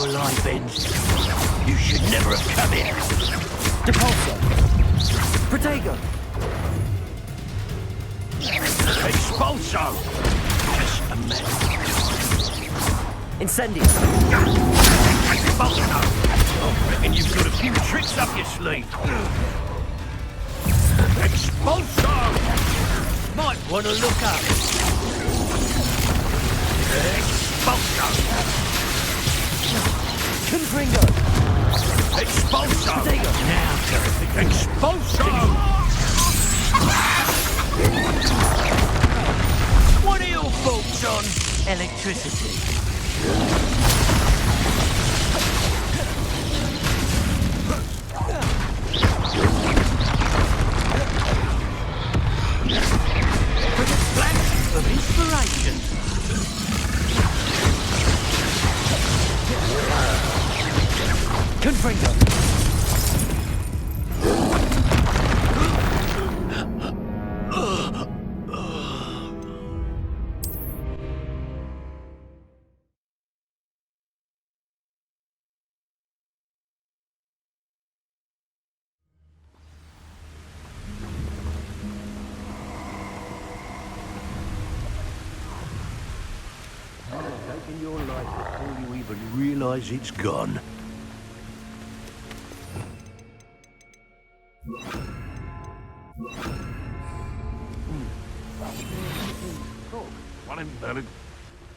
your life ends. You should never have come here. Depulso. Protego. Expulso! Just a mess. Incendio. Expulso! I reckon you've got a few tricks up your sleeve. Expulso! Might want to look up. Expulso! Confringo. Expulso! Protego. Now, terrific. Expulso! What are your thoughts on electricity? Flash of inspiration. Confringo. Taking your life before you even realise it's gone.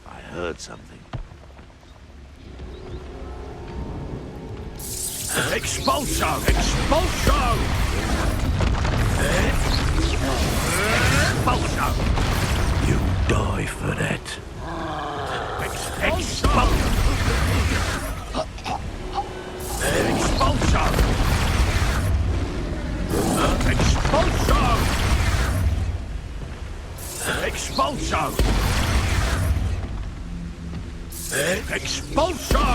I heard something. Expulso! Expulso! Expulso! You die for that. Expulso! Expulso! Expulso! Expulso! Expulso!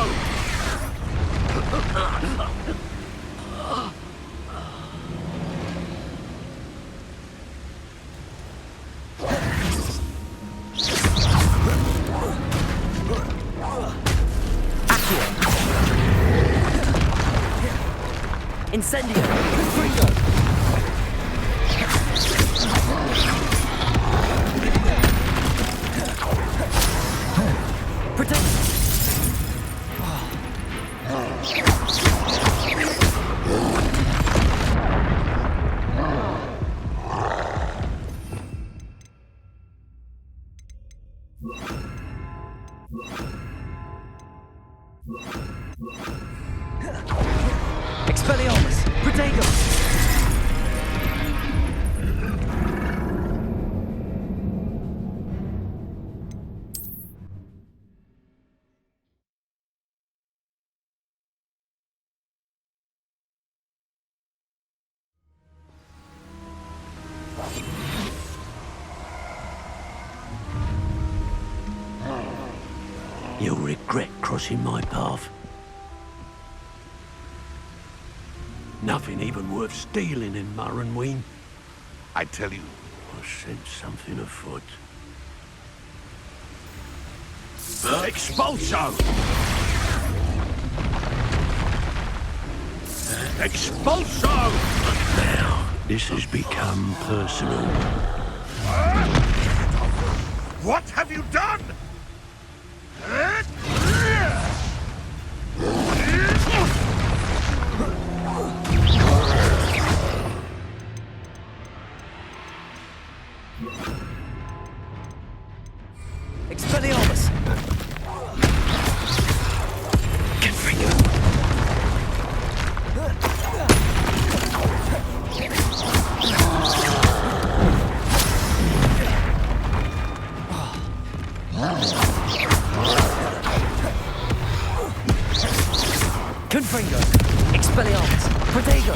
Incendio. Confringo. Protect. Expelliarmus. Protego. You'll regret crossing my path. Nothing even worth stealing in Murrenween. I tell you, I sense something afoot. Expulso! Expulso! Now, this has become personal. What have you done? Expelliarmus. Confringo. Confringo. Expelliarmus. Protego.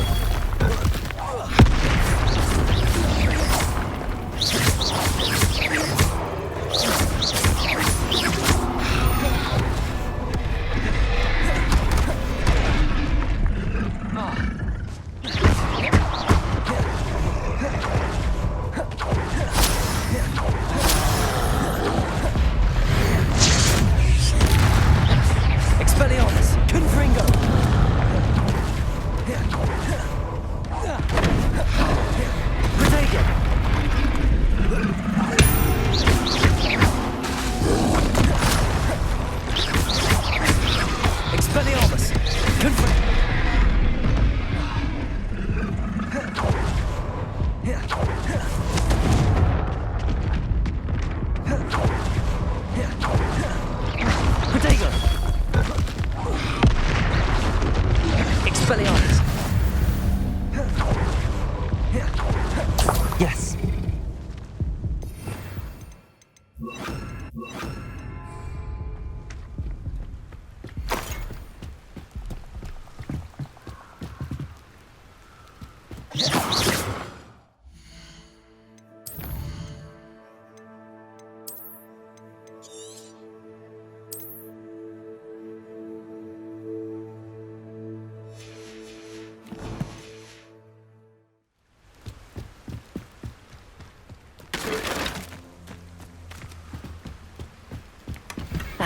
Expelliarmus.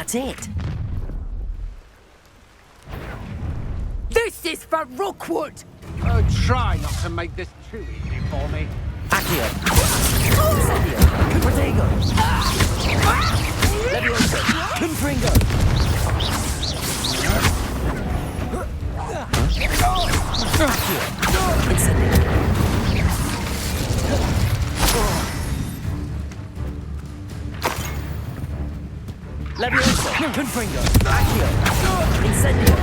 That's it. This is for Rookwood! Oh, try not to make this too easy for me. Accio. Incendio. Protego. Levioso. Confringo. Accio. Incendio. Levioso. Confringo. Accio. Incendio.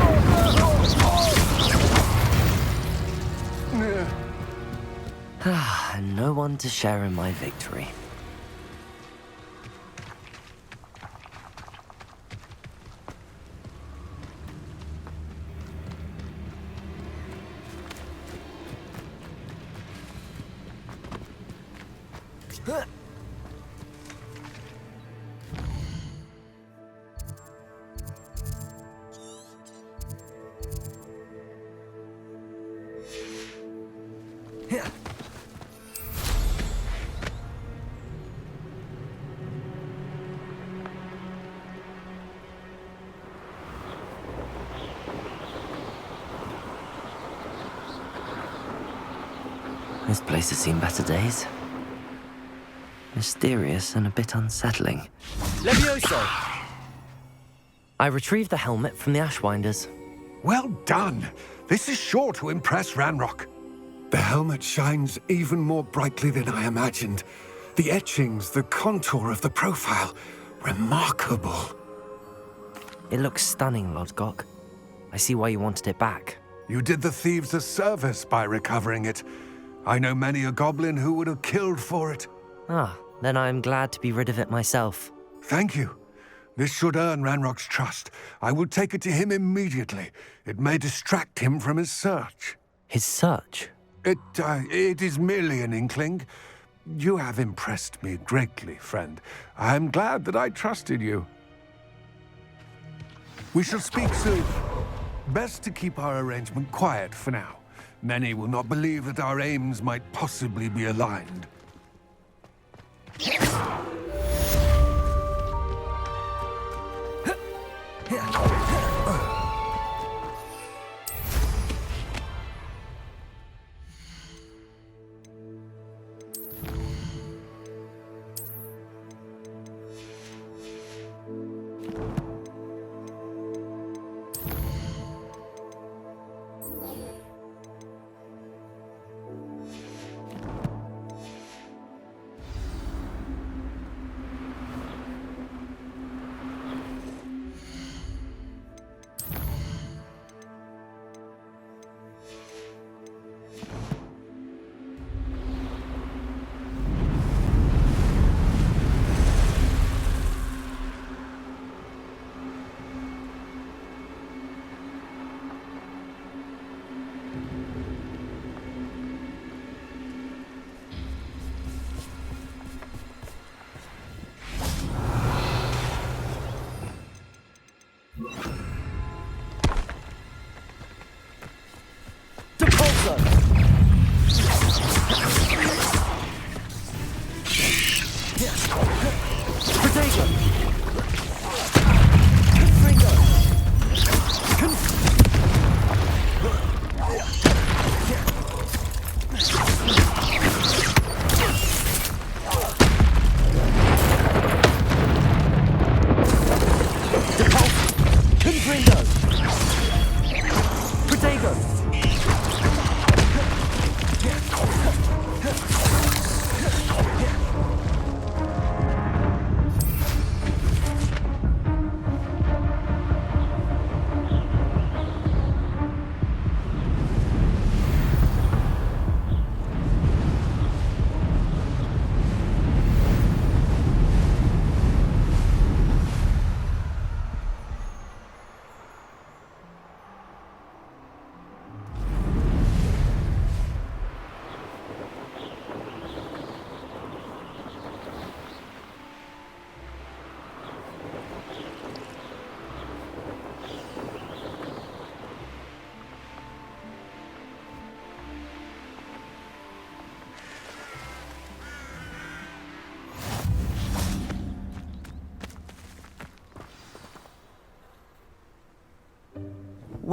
And no one to share in my victory. This place has seen better days. Mysterious and a bit unsettling. Levioso! I retrieved the helmet from the Ashwinders. Well done. This is sure to impress Ranrock. The helmet shines even more brightly than I imagined. The etchings, the contour of the profile. Remarkable. It looks stunning, Lodgok. I see why you wanted it back. You did the thieves a service by recovering it. I know many a goblin who would have killed for it. Ah, then I'm glad to be rid of it myself. Thank you. This should earn Ranrock's trust. I will take it to him immediately. It may distract him from his search. His search? It is merely an inkling. You have impressed me greatly, friend. I am glad that I trusted you. We shall speak soon. Best to keep our arrangement quiet for now. Many will not believe that our aims might possibly be aligned.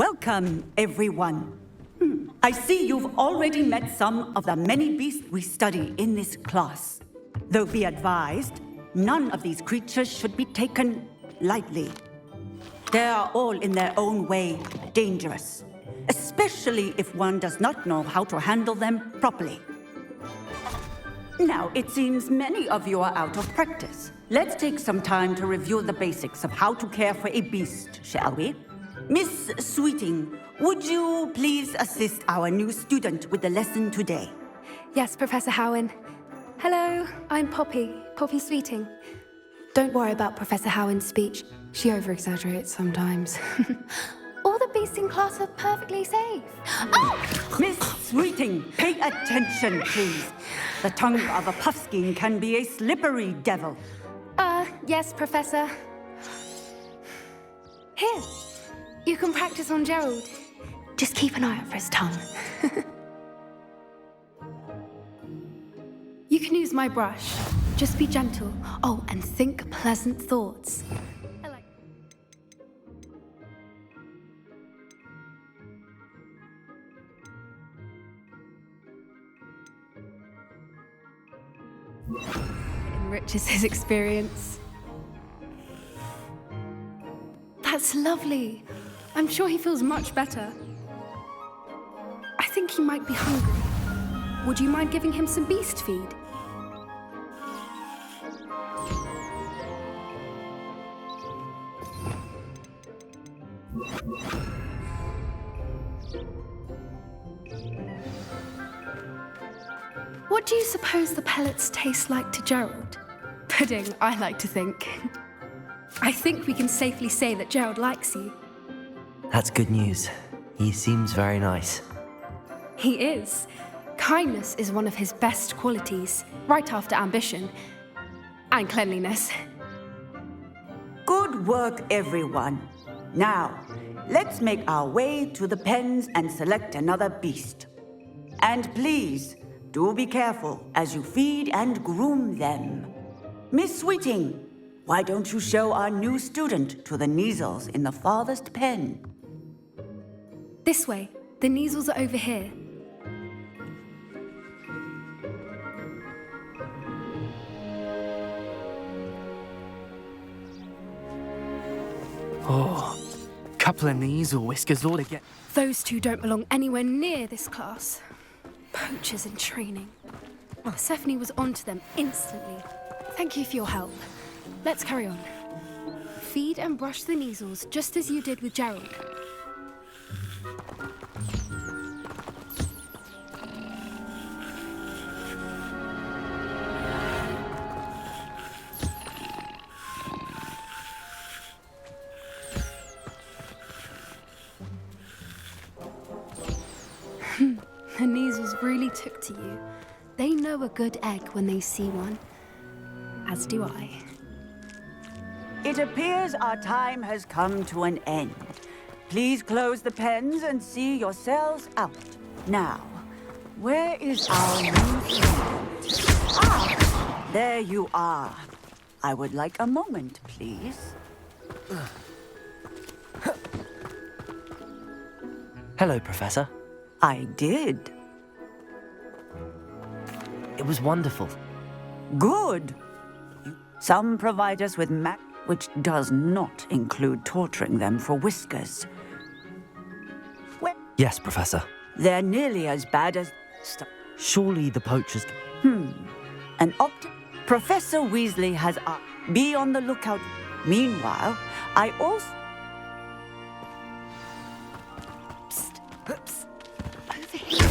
Welcome, everyone. I see you've already met some of the many beasts we study in this class. Though be advised, none of these creatures should be taken lightly. They are all in their own way dangerous, especially if one does not know how to handle them properly. Now, it seems many of you are out of practice. Let's take some time to review the basics of how to care for a beast, shall we? Miss Sweeting, would you please assist our new student with the lesson today? Yes, Professor Howen. Hello, I'm Poppy Sweeting. Don't worry about Professor Howen's speech. She over-exaggerates sometimes. All the beasts in class are perfectly safe. Oh! Miss Sweeting, pay attention, please. The tongue of a puffskein can be a slippery devil. Yes, Professor. Here, you can practice on Gerald. Just keep an eye out for his tongue. You can use my brush. Just be gentle. Oh, and think pleasant thoughts. It enriches his experience. That's lovely. I'm sure he feels much better. I think he might be hungry. Would you mind giving him some beast feed? What do you suppose the pellets taste like to Gerald? Pudding, I like to think. I think we can safely say that Gerald likes you. That's good news. He seems very nice. He is. Kindness is one of his best qualities, right after ambition and cleanliness. Good work, everyone. Now, let's make our way to the pens and select another beast. And please, do be careful as you feed and groom them. Miss Sweeting, why don't you show our new student to the Neasels in the farthest pen? This way. The Neasels are over here. Oh, couple of Neasel whiskers all together. Those two don't belong anywhere near this class. Poachers in training. Persephone was onto them instantly. Thank you for your help. Let's carry on. Feed and brush the Neasels just as you did with Gerald. The Neasels really took to you. They know a good egg when they see one. As do I. It appears our time has come to an end. Please close the pens and see yourselves out. Now, where is our new student? Ah, there you are. I would like a moment, please. Hello, Professor. I did. It was wonderful. Good. Some provide us with which does not include torturing them for whiskers. Well, Yes, Professor. they're nearly as bad as Surely the poachers... an Professor Weasley has be on the lookout. Meanwhile, I also... Oops. Over here.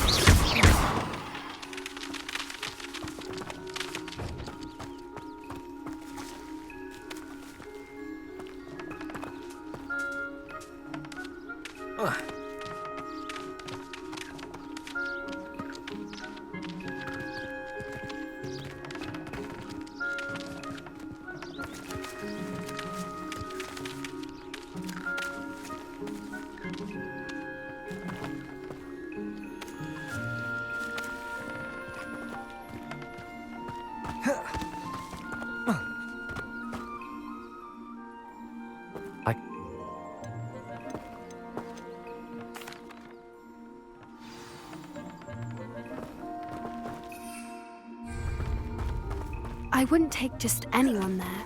I wouldn't take just anyone there.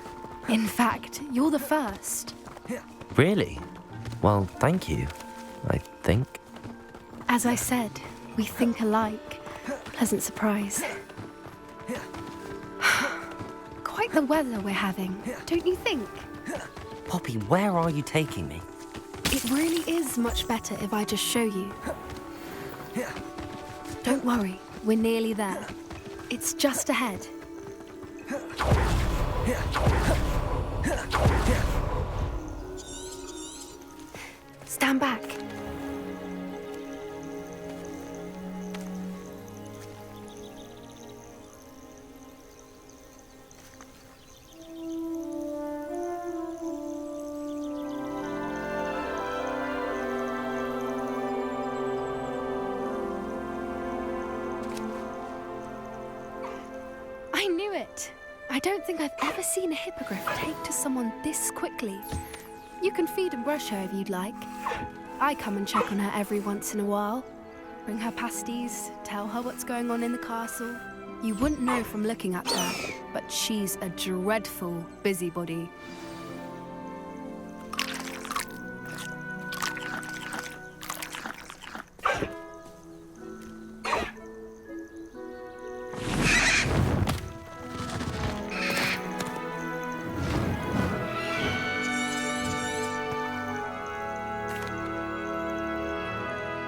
In fact, you're the first. Really? Well, thank you, I think. As I said, we think alike. Pleasant surprise. Quite the weather we're having, don't you think? Poppy, where are you taking me? It really is much better if I just show you. Don't worry, we're nearly there. It's just ahead. Stand back. I knew it. I don't think I've ever seen a hippogriff take to someone this quickly. You can feed and brush her if you'd like. I come and check on her every once in a while. Bring her pasties, tell her what's going on in the castle. You wouldn't know from looking at her, but she's a dreadful busybody.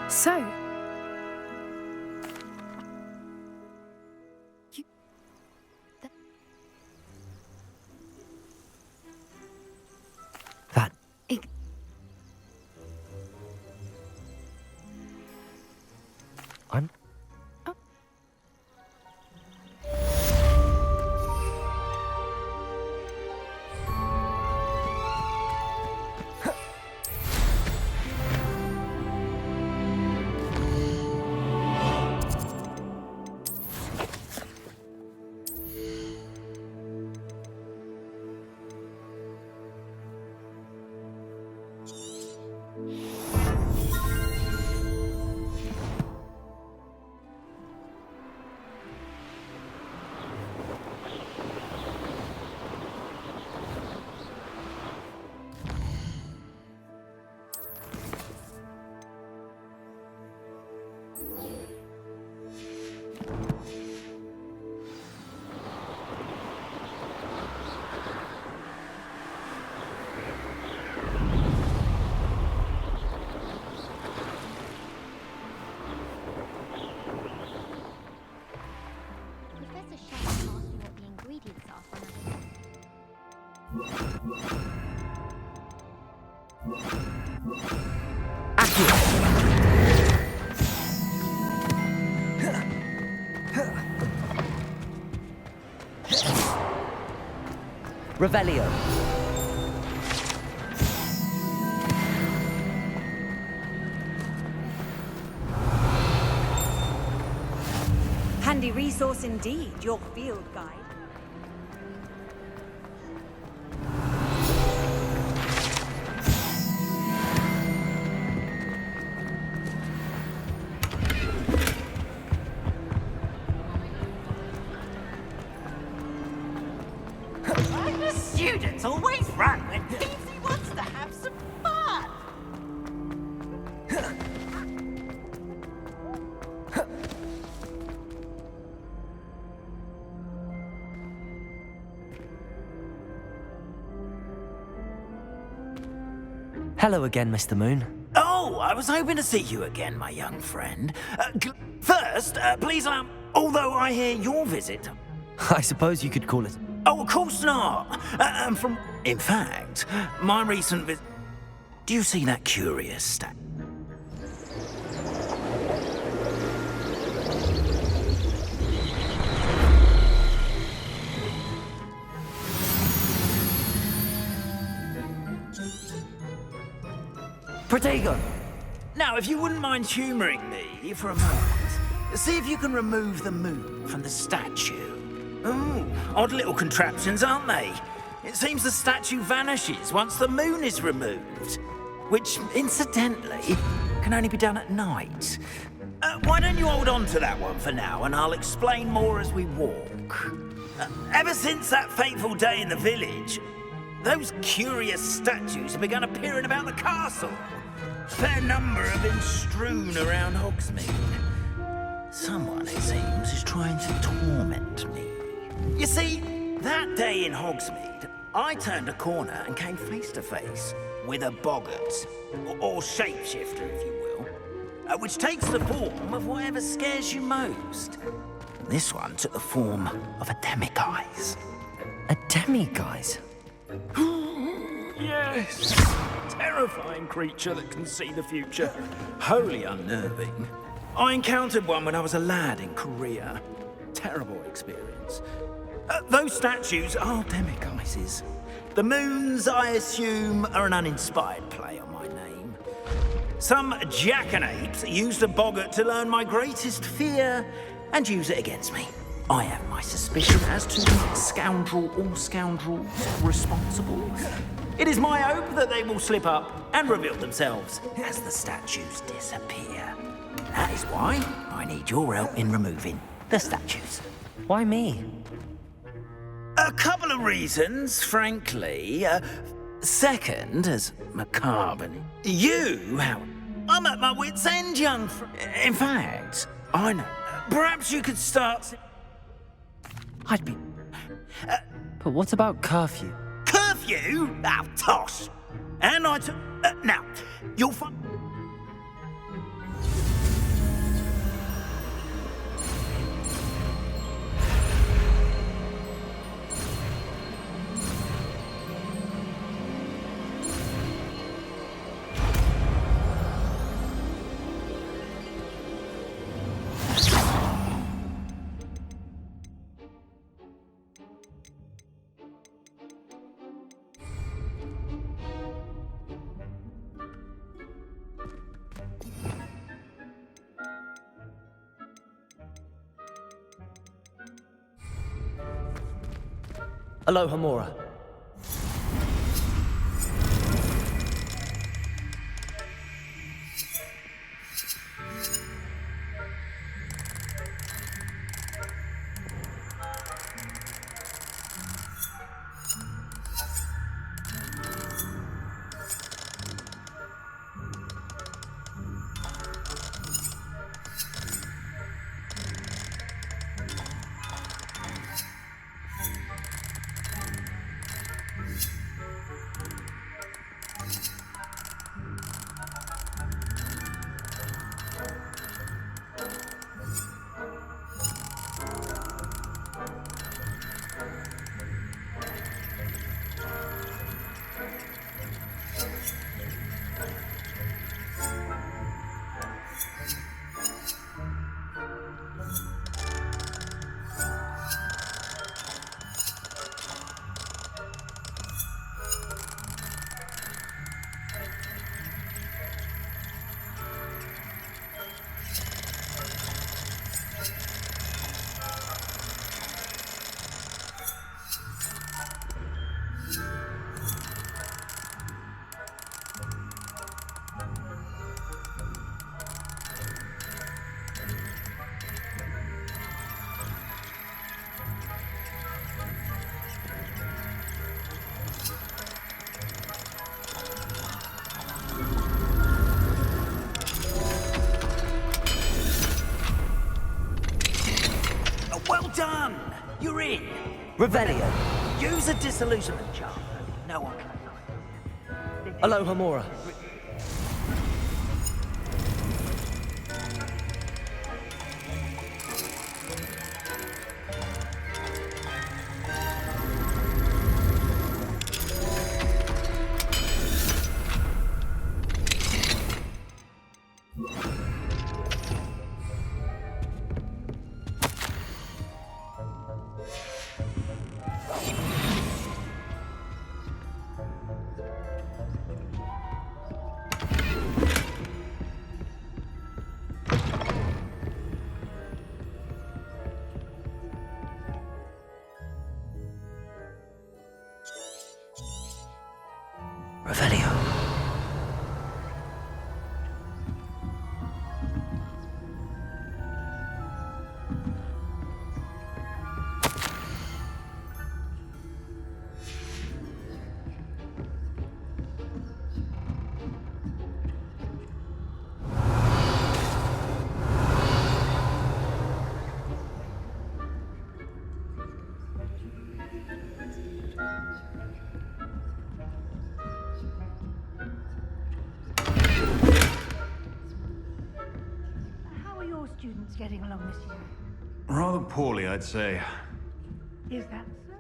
So, That... I'm... Professor Shen asked you what the ingredients are for Revelio. Handy resource indeed, your field guide. The students always run when Peasy wants to have some fun. Hello again, Mr. Moon. Oh, I was hoping to see you again, my young friend. First, please although I hear your visit. I suppose you could call it... Oh, of course not. In fact, my recent visit... Do you see that curious statue? Protego! Now, if you wouldn't mind humouring me for a moment, see if you can remove the moon from the statue. Ooh, odd little contraptions, aren't they? It seems the statue vanishes once the moon is removed, which, incidentally, can only be done at night. Why don't you hold on to that one for now, and I'll explain more as we walk. Ever since that fateful day in the village, those curious statues have begun appearing about the castle. A fair number have been strewn around Hogsmeade. Someone, it seems, is trying to torment me. You see, that day in Hogsmeade, I turned a corner and came face to face with a boggart, or shapeshifter, if you will, which takes the form of whatever scares you most. This one took the form of a demiguise. A demiguise? Yes! Terrifying creature that can see the future. Wholly unnerving. I encountered one when I was a lad in Korea. Terrible experience. Those statues are demiguises. The moons, I assume, are an uninspired play on my name. Some jackanapes used a boggart to learn my greatest fear and use it against me. I have my suspicion as to the scoundrel or scoundrels responsible. It is my hope that they will slip up and reveal themselves as the statues disappear. That is why I need your help in removing the statues. Why me? A couple of reasons, frankly. Second, as macabre. You, Howard, I'm at my wit's end, young In fact, I know. Perhaps you could start... I'd be... But what about curfew? Curfew? Oh, toss. And I took... now, you'll find... Aloha Mora. Done! You're in! Revelio. Use a disillusionment charm. No one can. Aloha Mora. Revelio. students getting along this year? Rather poorly, I'd say. Is that so?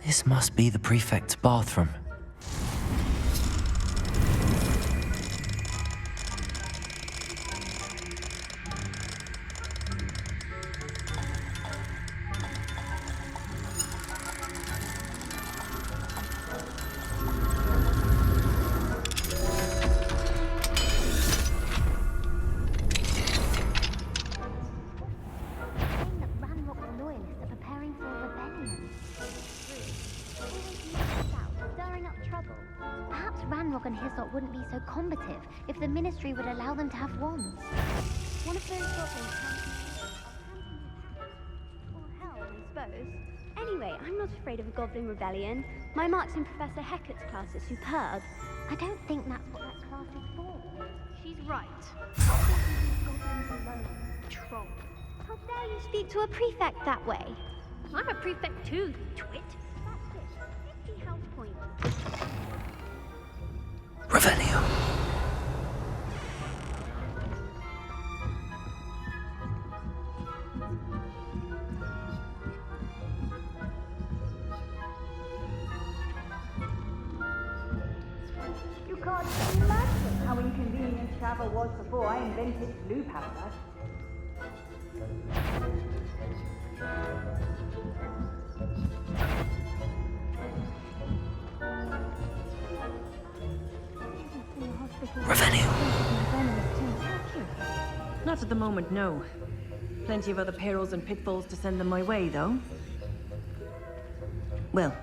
This must be the prefect's bathroom. Saying that Ranrock's loyalists are preparing for a rebellion. Stirring up trouble. Perhaps Ranrock and his lot wouldn't be so combative if the Ministry would allow them to have wands. One of those goblins Or hell, I suppose. Anyway, I'm not afraid of a goblin rebellion. My marks in Professor Hecat's class are superb. I don't think that's what that class is for. She's right. Goblins alone. Troll. How dare you speak to a prefect that way? I'm a prefect too, you twit. That's it. 50 health points. Revelio. You can't imagine how inconvenient travel was before I invented blue powder. Revelio. Not at the moment, no. Plenty of other perils and pitfalls to send them my way, though. Well,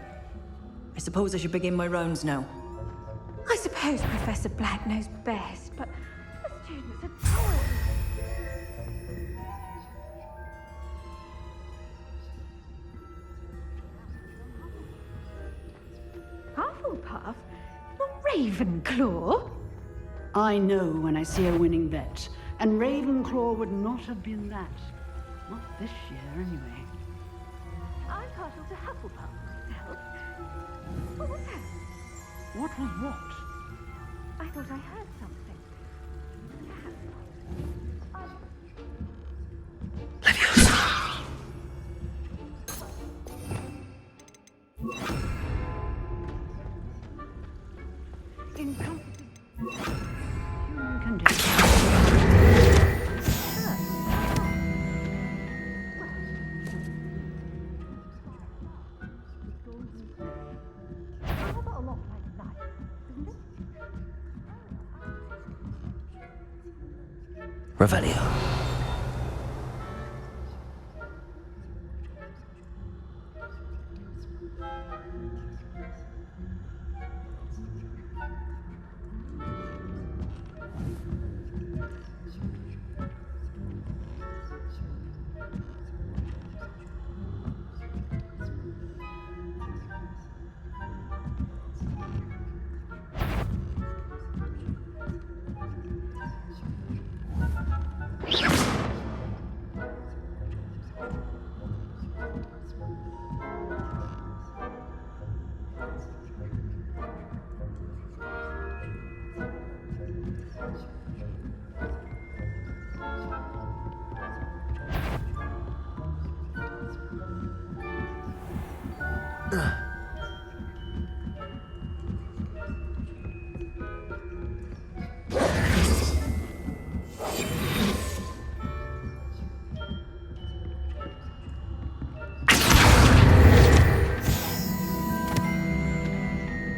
I suppose I should begin my rounds now. I suppose Professor Black knows best, but the students are told. Hufflepuff? A Ravenclaw? I know when I see a winning bet, and Ravenclaw would not have been that. Not this year, anyway. I'm partial to Hufflepuff myself. What was that? What was what? I thought I heard something. Perhaps not. Incompetent human condition. Rather a lot like life, isn't it? Revelio.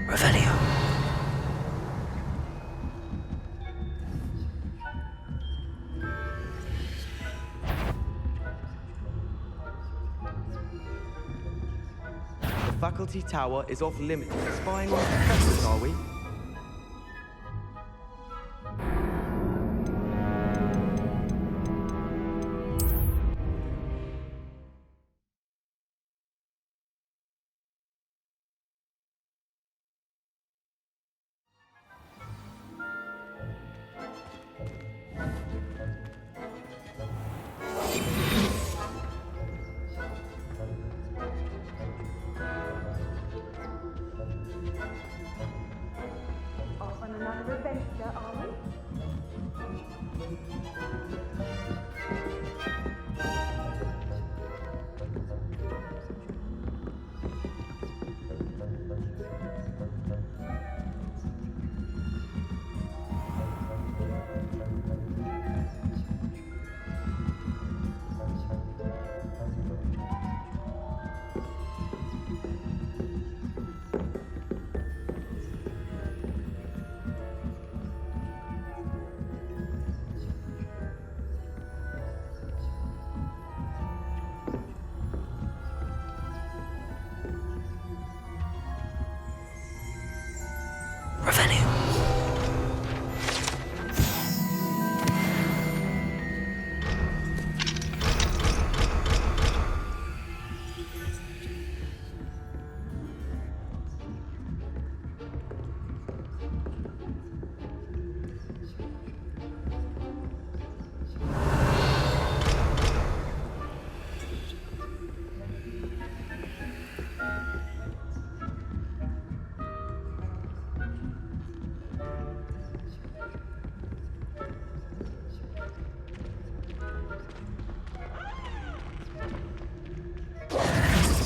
Revelio. The faculty tower is off limits to spying on professors, are we? register, are we?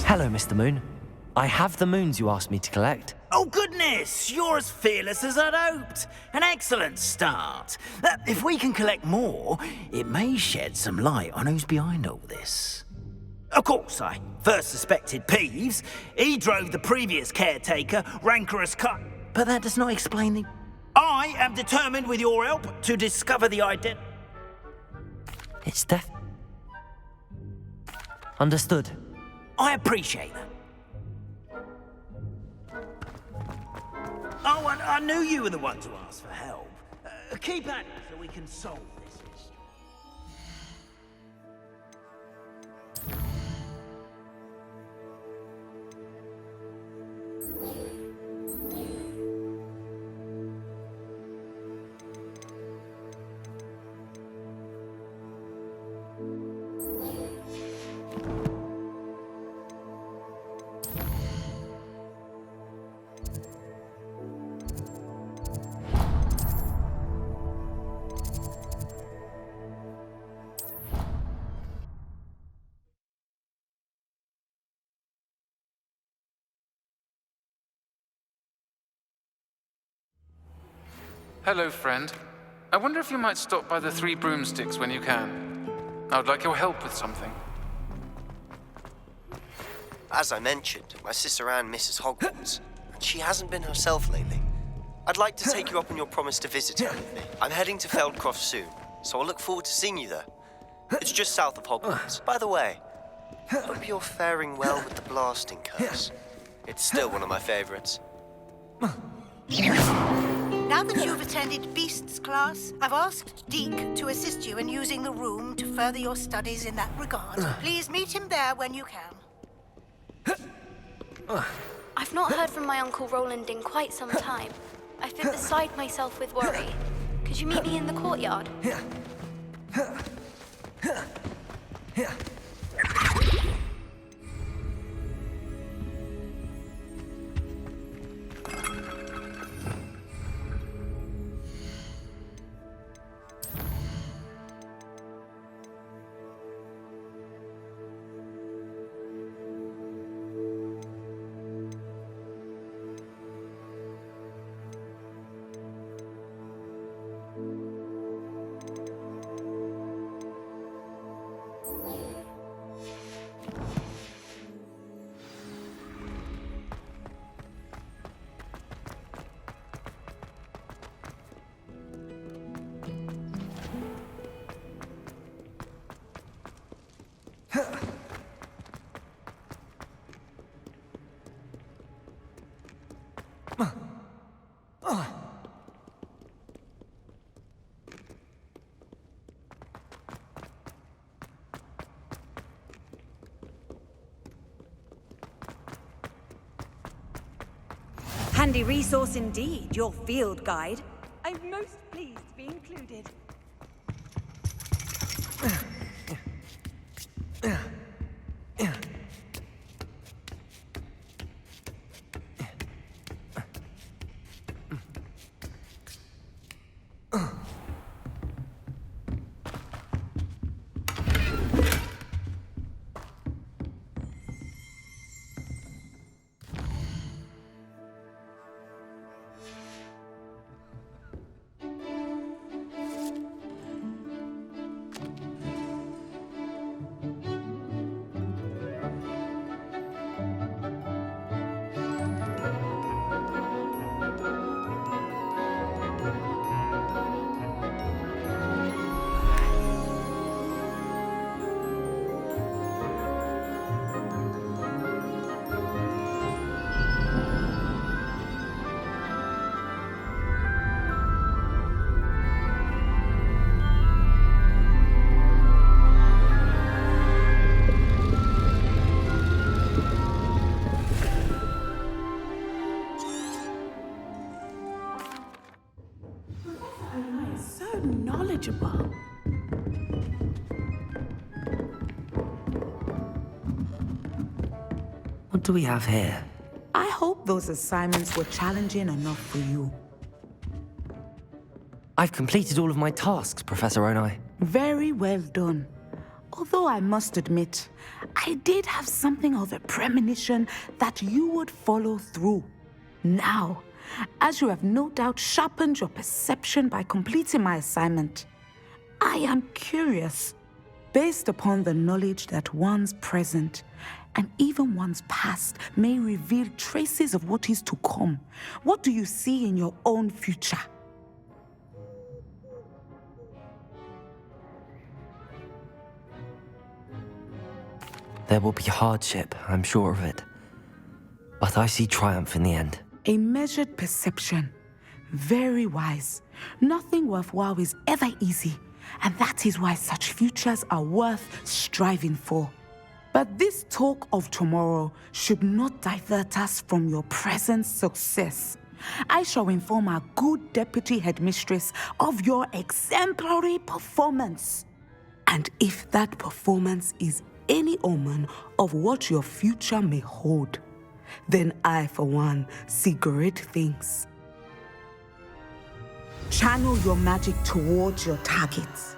Hello, Mr. Moon. I have the moons you asked me to collect. Oh, goodness! You're as fearless as I'd hoped. An excellent start. If we can collect more, it may shed some light on who's behind all this. Of course, I first suspected Peeves. He drove the previous caretaker, rancorous cut. But that does not explain the... I am determined, with your help, to discover the identity... It's death. Understood. I appreciate that. Oh, and I knew you were the one to ask for help. Keep at it so we can solve this mystery. Hello, friend. I wonder if you might stop by the Three Broomsticks when you can. I would like your help with something. As I mentioned, my sister Anne misses Hogwarts, and she hasn't been herself lately. I'd like to take you up on your promise to visit her with me. I'm heading to Feldcroft soon, so I'll look forward to seeing you there. It's just south of Hogwarts. By the way, hope you're faring well with the blasting curse. It's still one of my favorites. Now that you've attended Beasts class, I've asked Deke to assist you in using the room to further your studies in that regard. Please meet him there when you can. I've not heard from my Uncle Roland in quite some time. I've been beside myself with worry. Could you meet me in the courtyard? Handy resource indeed, your field guide. I'm most pleased to be included. knowledgeable. What do we have here? I hope those assignments were challenging enough for you. I've completed all of my tasks, Professor Onai. Very well done. Although I must admit, I did have something of a premonition that you would follow through. Now, as you have no doubt sharpened your perception by completing my assignment, I am curious, based upon the knowledge that one's present and even one's past may reveal traces of what is to come. What do you see in your own future? There will be hardship, I'm sure of it. But I see triumph in the end. A measured perception. Very wise. Nothing worthwhile is ever easy, and that is why such futures are worth striving for. But this talk of tomorrow should not divert us from your present success. I shall inform our good deputy headmistress of your exemplary performance. And if that performance is any omen of what your future may hold, then I, for one, see great things. Channel your magic towards your targets.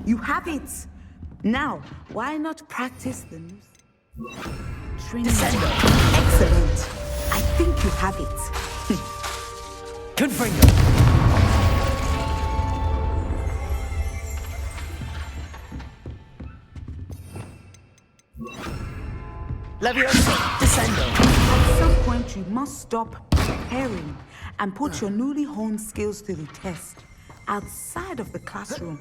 You have it! Now, why not practice the new training? Excellent! I think you have it. Confringo! Levioso! Descendo! At some point, you must stop preparing and put your newly honed skills to the test outside of the classroom.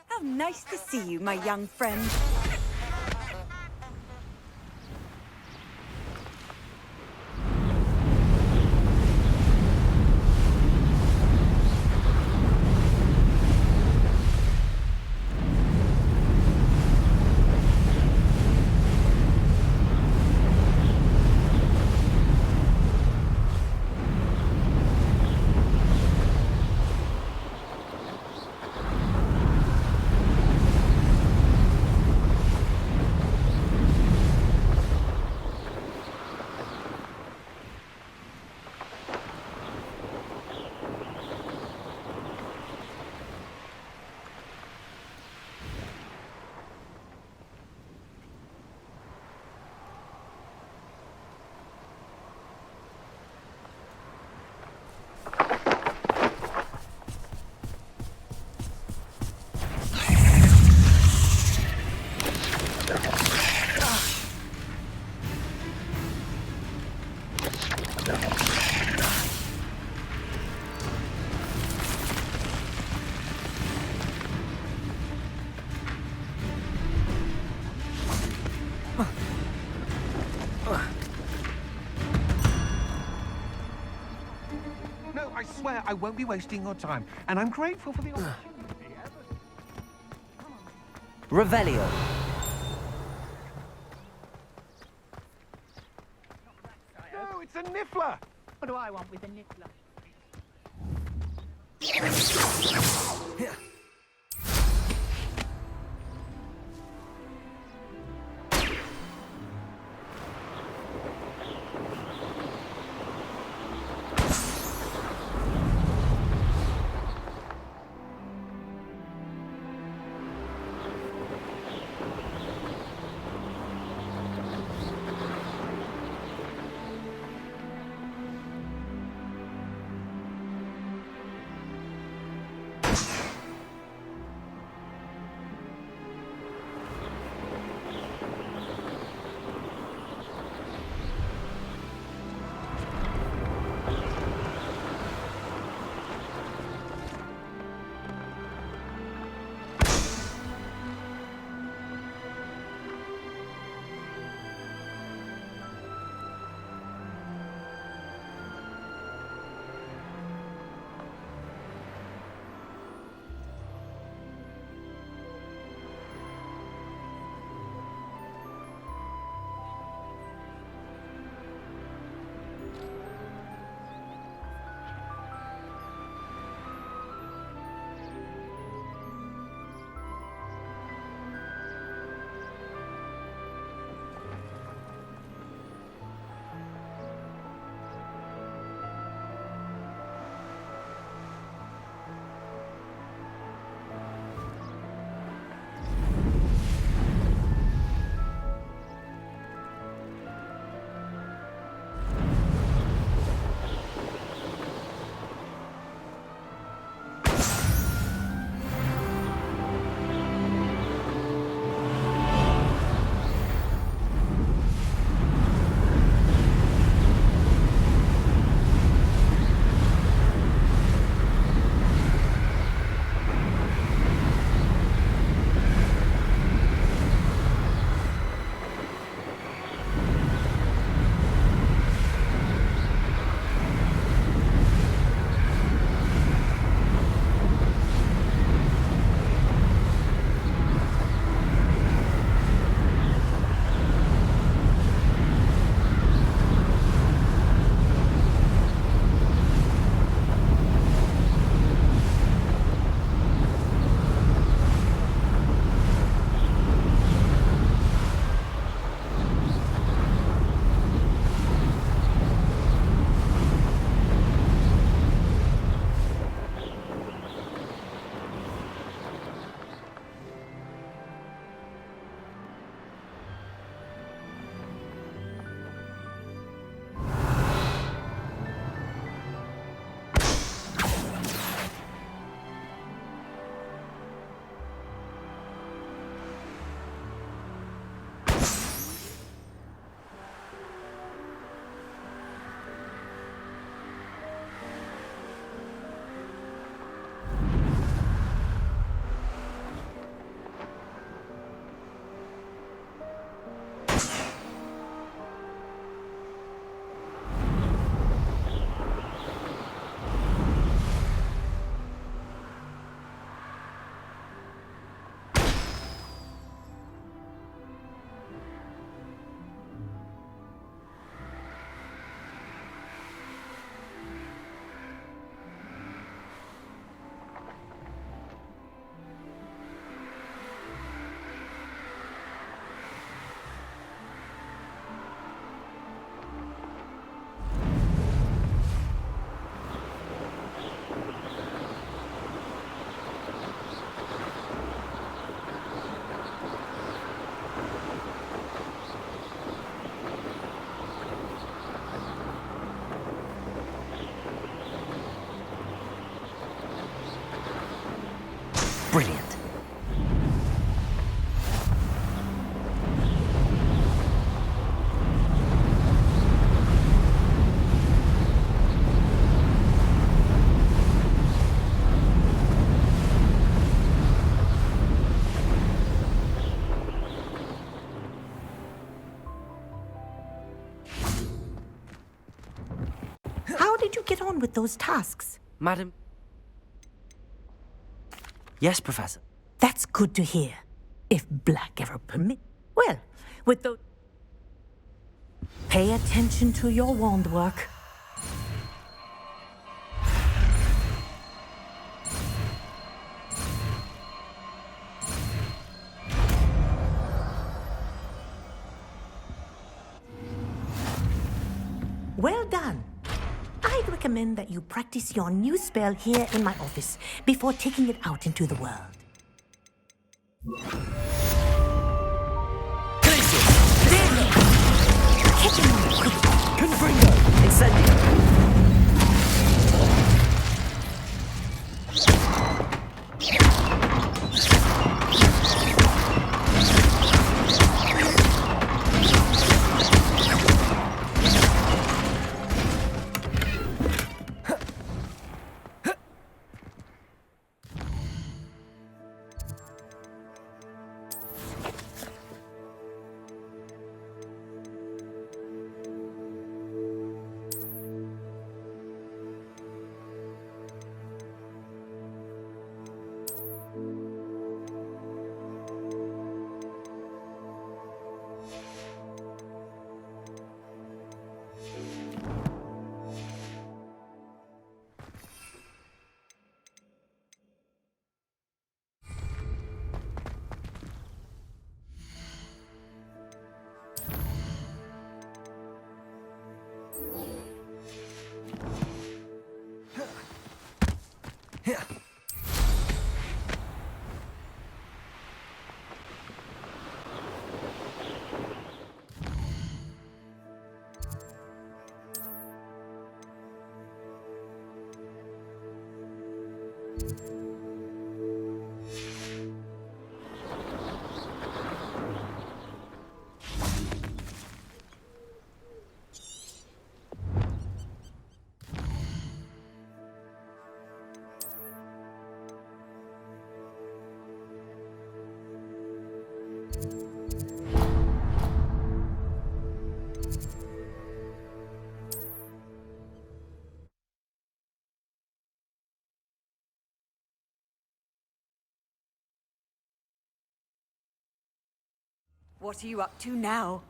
How nice to see you, my young friend. No, I swear I won't be wasting your time, and I'm grateful for the opportunity. Revelio. No, it's a niffler! What do I want with a niffler? did you get on with those tasks? Madam... Yes, Professor. That's good to hear. If Black ever permit... Well, with those... Pay attention to your wand work. Well done. I'd recommend that you practice your new spell here in my office before taking it out into the world. Confringo! Incendio! What are you up to now?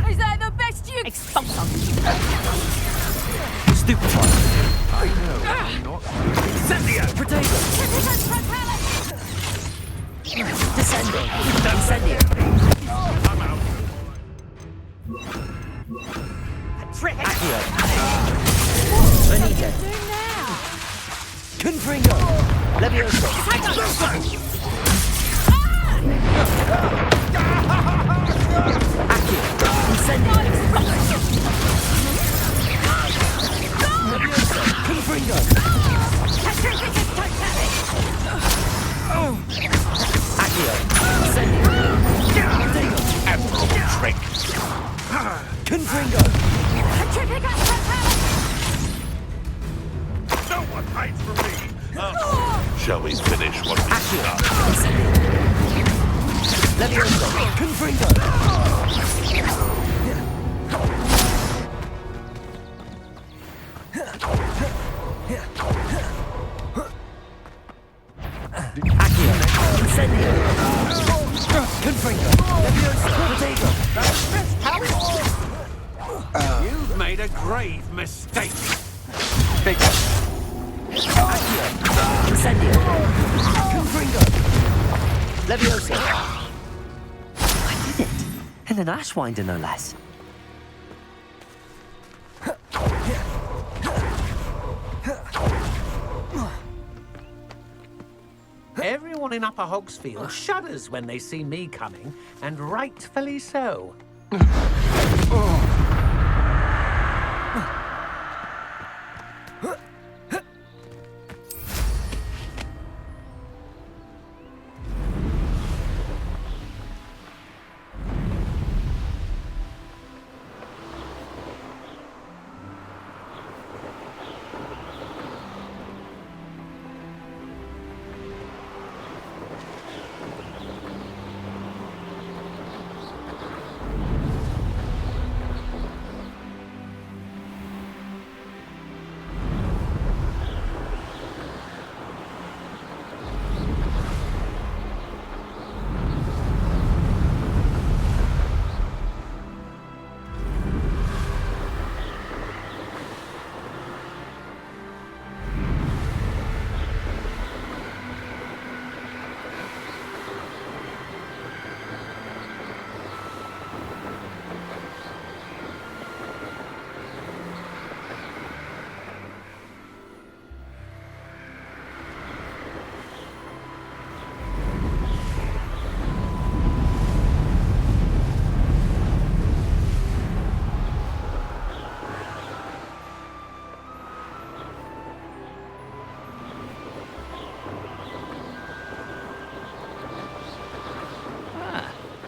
Is that the best you... Expulsum! Stupefy! I know, I'm not... Incendio! Potato! Descendo! Incendio! I'm out. Accio! Benito! Confringo! Levioso! Accio! Incendio! Levioso! Confringo! Accio! Incendio! Potato! Admirable trick. Confringo! No one hides from me. Shall we finish what we started? Levioso! a grave mistake. Big Accio. Incendio. Confringo. Leviosa. I did it. And an Ashwinder, no less. Everyone in Upper Hogsfield shudders when they see me coming, and rightfully so.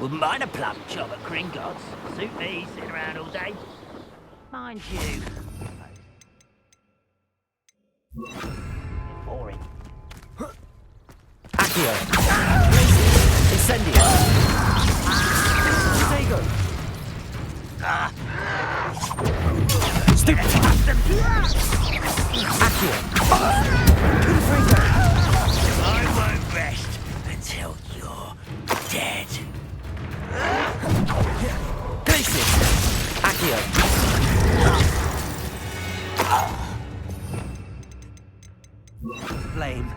Wouldn't mind a plum job at Gringotts. Suit me, sitting around all day. Mind you. Boring. Accio. Incendio. Stego. Stupid bastard. Accio. Confringo. I won't rest until you're dead. Glacius. Accio. Flame.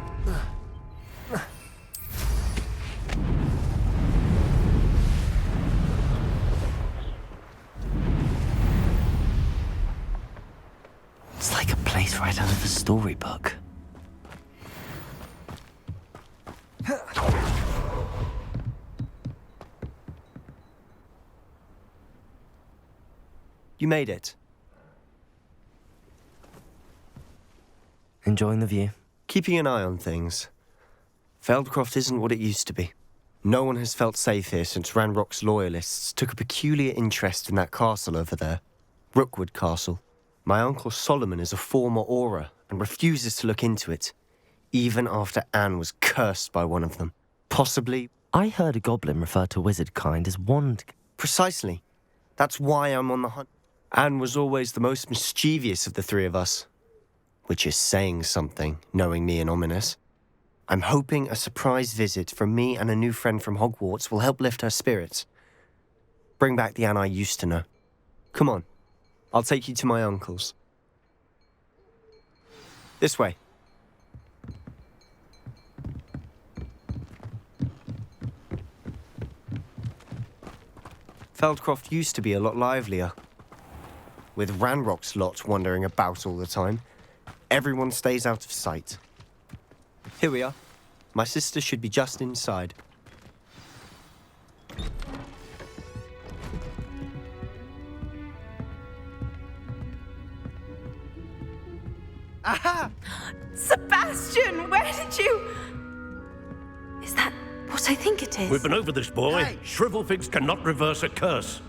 It's like a place right out of a storybook. You made it. Enjoying the view? Keeping an eye on things. Feldcroft isn't what it used to be. No one has felt safe here since Ranrock's loyalists took a peculiar interest in that castle over there. Rookwood Castle. My uncle Solomon is a former Auror and refuses to look into it, even after Anne was cursed by one of them. Possibly... I heard a goblin refer to wizard kind as wand... Precisely. That's why I'm on the hunt. Anne was always the most mischievous of the three of us. Which is saying something, knowing me and Ominous. I'm hoping a surprise visit from me and a new friend from Hogwarts will help lift her spirits. Bring back the Anne I used to know. Come on, I'll take you to my uncle's. This way. Feldcroft used to be a lot livelier. With Ranrock's lot wandering about all the time, everyone stays out of sight. Here we are. My sister should be just inside. Aha! Sebastian, where did you... Is that what I think it is? We've been over this, boy. Hey. Shrivelfigs cannot reverse a curse.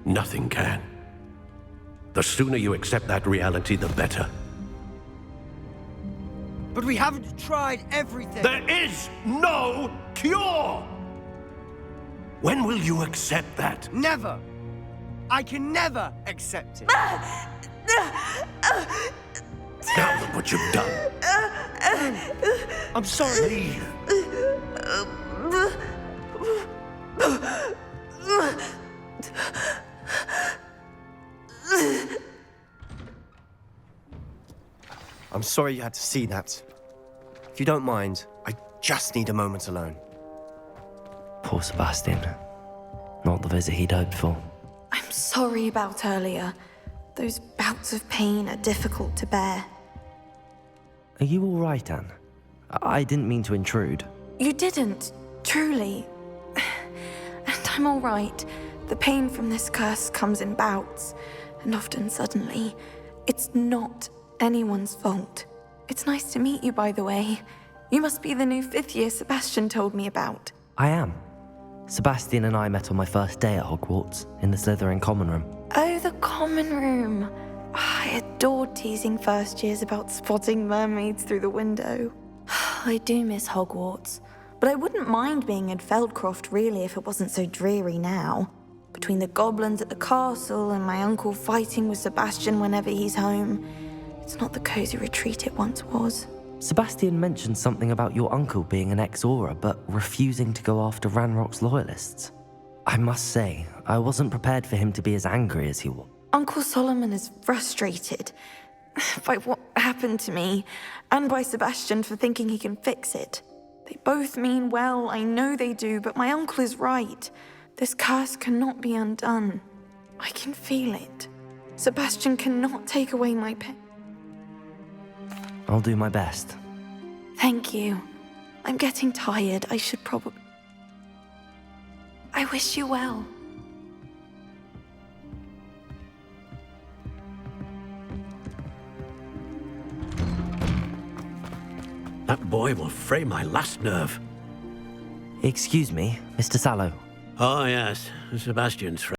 Nothing can. The sooner you accept that reality, the better. But we haven't tried everything. There is no cure! When will you accept that? Never. I can never accept it. Now look what you've done. I'm sorry. I'm sorry you had to see that. If you don't mind, I just need a moment alone. Poor Sebastian. Not the visit he'd hoped for. I'm sorry about earlier. Those bouts of pain are difficult to bear. Are you all right, Anne? I didn't mean to intrude. You didn't, truly. And I'm all right. The pain from this curse comes in bouts, and often suddenly. It's not anyone's fault. It's nice to meet you, by the way. You must be the new 5th year Sebastian told me about. I am. Sebastian and I met on my first day at Hogwarts, in the Slytherin common room. Oh, the common room. I adored teasing first years about spotting mermaids through the window. I do miss Hogwarts, but I wouldn't mind being in Feldcroft really if it wasn't so dreary now. Between the goblins at the castle and my uncle fighting with Sebastian whenever he's home, it's not the cozy retreat it once was. Sebastian mentioned something about your uncle being an ex-Auror, but refusing to go after Ranrock's loyalists. I must say, I wasn't prepared for him to be as angry as he was. Uncle Solomon is frustrated by what happened to me, and by Sebastian for thinking he can fix it. They both mean well, I know they do, but my uncle is right. This curse cannot be undone. I can feel it. Sebastian cannot take away my pain. I'll do my best. Thank you. I'm getting tired. I should probably... I wish you well. That boy will fray my last nerve. Excuse me, Mr. Sallow. Oh, yes. Sebastian's friend.